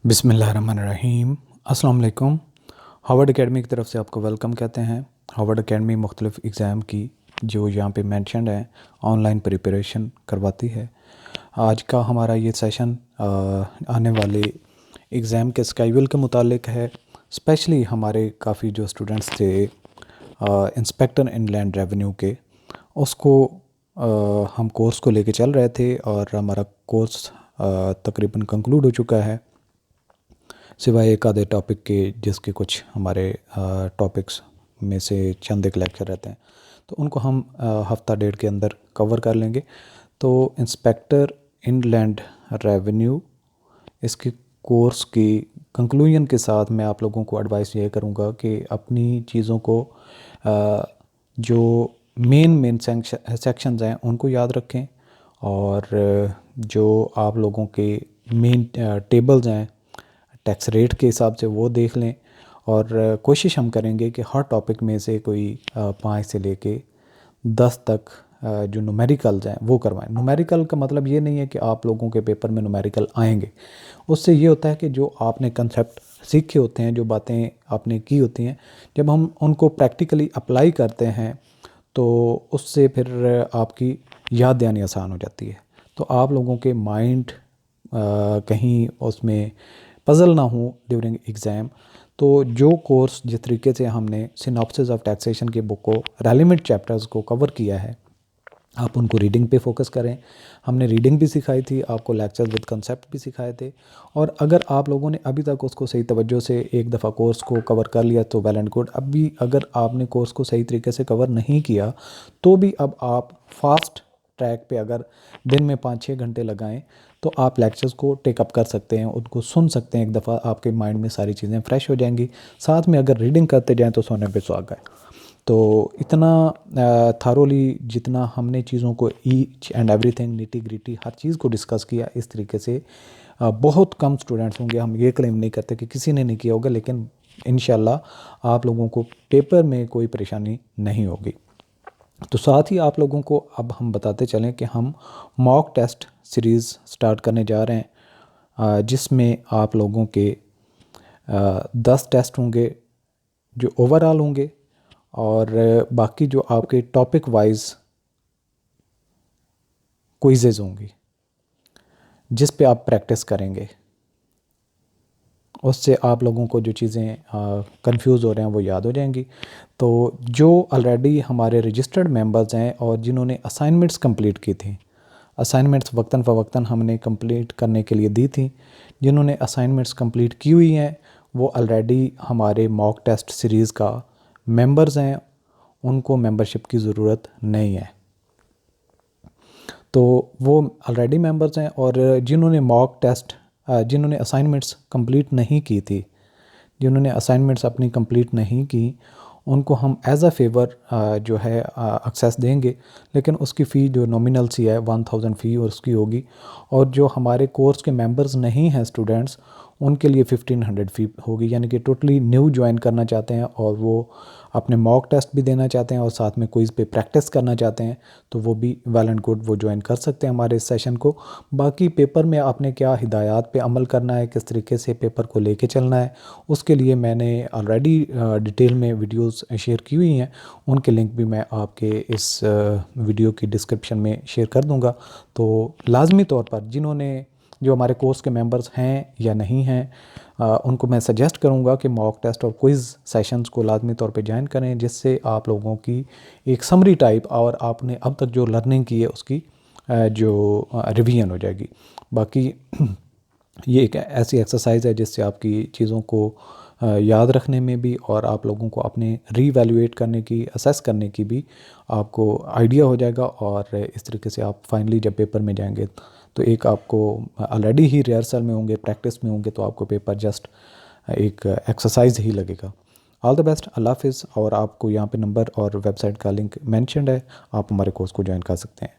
बिस्मिल्लाहिर्रहमानिर्रहीम। अस्सलाम वालेकुम। हार्वर्ड एकेडमी की तरफ से आपको वेलकम कहते हैं। हार्वर्ड एकेडमी मुख्तलिफ़ एग्ज़ाम की जो यहाँ पे मेंशन्ड है ऑनलाइन प्रिपरेशन करवाती है। आज का हमारा ये सेशन आने वाले एग्ज़ाम के स्केड्यूल के मुतालिक है। स्पेशली हमारे काफ़ी जो स्टूडेंट्स थे इंस्पेक्टर इनलैंड रेवेन्यू के, उसको हम कोर्स को लेके चल रहे थे और हमारा कोर्स तकरीबन कंक्लूड हो चुका है, सिवाय एक आधे टॉपिक के जिसके कुछ हमारे टॉपिक्स में से चंद एक लेक्चर रहते हैं, तो उनको हम हफ्ता डेढ़ के अंदर कवर कर लेंगे। तो इंस्पेक्टर इनलैंड रेवेन्यू इसके कोर्स की कंक्लूजन के साथ मैं आप लोगों को एडवाइस ये करूँगा कि अपनी चीज़ों को जो मेन सेक्शंस हैं उनको याद रखें, और जो आप लोगों के मेन टेबल्स हैं टैक्स रेट के हिसाब से वो देख लें, और कोशिश हम करेंगे कि हर टॉपिक में से कोई 5 से लेके 10 तक जो न्यूमेरिकल्स हैं वो करवाएं। न्यूमेरिकल का मतलब ये नहीं है कि आप लोगों के पेपर में न्यूमेरिकल आएंगे, उससे ये होता है कि जो आपने कंसेप्ट सीखे होते हैं, जो बातें आपने की होती हैं, जब हम उनको प्रैक्टिकली अप्लाई करते हैं तो उससे फिर आपकी याद दहानी आसान हो जाती है। तो आप लोगों के माइंड कहीं उसमें पज़ल ना हो ड्यूरिंग एग्ज़ाम। तो जो कोर्स जिस तरीके से हमने सिनॉप्सिस ऑफ टैक्सेशन की बुक को रेलिवेंट चैप्टर्स को कवर किया है, आप उनको रीडिंग पे फोकस करें। हमने रीडिंग भी सिखाई थी, आपको लेक्चर्स विद कंसेप्ट भी सिखाए थे, और अगर आप लोगों ने अभी तक उसको सही तवज्जो से एक दफ़ा कोर्स को कवर कर लिया तो वेल एंड गुड। अभी अगर आपने कोर्स को सही तरीके से कवर नहीं किया तो भी अब आप फास्ट ट्रैक पे अगर दिन में 5-6 घंटे लगाएं तो आप लेक्चर्स को टेकअप कर सकते हैं, उनको सुन सकते हैं एक दफ़ा, आपके माइंड में सारी चीज़ें फ्रेश हो जाएंगी। साथ में अगर रीडिंग करते जाएं तो सोने पे सुहागा है। तो इतना थारोली जितना हमने चीज़ों को each and everything nitty gritty हर चीज़ को डिस्कस किया इस तरीके से बहुत कम स्टूडेंट्स होंगे। हम ये क्लेम नहीं करते कि किसी ने नहीं किया होगा, लेकिन इंशाल्लाह आप लोगों को पेपर में कोई परेशानी नहीं होगी। तो साथ ही आप लोगों को अब हम बताते चलें कि हम मॉक टेस्ट सीरीज़ स्टार्ट करने जा रहे हैं, जिसमें आप लोगों के 10 टेस्ट होंगे जो ओवरऑल होंगे, और बाकी जो आपके टॉपिक वाइज क्विज़ेज़ होंगी जिस पे आप प्रैक्टिस करेंगे। उससे आप लोगों को जो चीज़ें कंफ्यूज हो रहे हैं वो याद हो जाएंगी। तो जो ऑलरेडी हमारे रजिस्टर्ड मेंबर्स हैं और जिन्होंने असाइनमेंट्स कंप्लीट की थी, असाइनमेंट्स वक्तन फ़वक्तन हमने कंप्लीट करने के लिए दी थी, जिन्होंने असाइनमेंट्स कंप्लीट की हुई हैं वो ऑलरेडी हमारे मॉक टेस्ट सीरीज़ का मेंबर्स हैं, उनको मेंबरशिप की ज़रूरत नहीं है। तो वो ऑलरेडी मेंबर्स हैं, और जिन्होंने मॉक टेस्ट जिन्होंने असाइनमेंट्स कंप्लीट नहीं की थी, जिन्होंने असाइनमेंट्स अपनी कंप्लीट नहीं की, उनको हम एज अ फेवर जो है एक्सेस देंगे, लेकिन उसकी फ़ी जो नॉमिनल सी है 1000 फ़ी और उसकी होगी। और जो हमारे कोर्स के मेंबर्स नहीं हैं स्टूडेंट्स, उनके लिए 1500 फ़ी होगी। यानी कि टोटली न्यू ज्वाइन करना चाहते हैं और वो अपने मॉक टेस्ट भी देना चाहते हैं और साथ में क्विज़ पे प्रैक्टिस करना चाहते हैं, तो वो भी वेल एंड गुड, वो ज्वाइन कर सकते हैं हमारे इस सेशन को। बाकी पेपर में आपने क्या हिदायत पे अमल करना है, किस तरीके से पेपर को लेके चलना है, उसके लिए मैंने ऑलरेडी डिटेल में वीडियोस शेयर की हुई हैं, उनके लिंक भी मैं आपके इस वीडियो की डिस्क्रिप्शन में शेयर कर दूंगा। तो लाजमी तौर पर जिन्होंने जो हमारे कोर्स के मेंबर्स हैं या नहीं हैं, उनको मैं सजेस्ट करूंगा कि मॉक टेस्ट और क्विज़ सेशंस को लाजमी तौर पे ज्वाइन करें, जिससे आप लोगों की एक समरी टाइप और आपने अब तक जो लर्निंग की है उसकी जो रिवीजन हो जाएगी। बाकी ये एक ऐसी एक्सरसाइज है जिससे आपकी चीज़ों को याद रखने में भी और आप लोगों को अपने रीवैल्यूएट करने की, असेस करने की भी आपको आइडिया हो जाएगा, और इस तरीके से आप फाइनली जब पेपर में जाएंगे तो एक आपको ऑलरेडी ही रिहर्सल में होंगे, प्रैक्टिस में होंगे, तो आपको पेपर जस्ट एक एक्सरसाइज ही लगेगा। ऑल द बेस्ट, अल्लाह हाफिज़। और आपको यहाँ पे नंबर और वेबसाइट का लिंक मेंशन्ड है, आप हमारे कोर्स को ज्वाइन कर सकते हैं।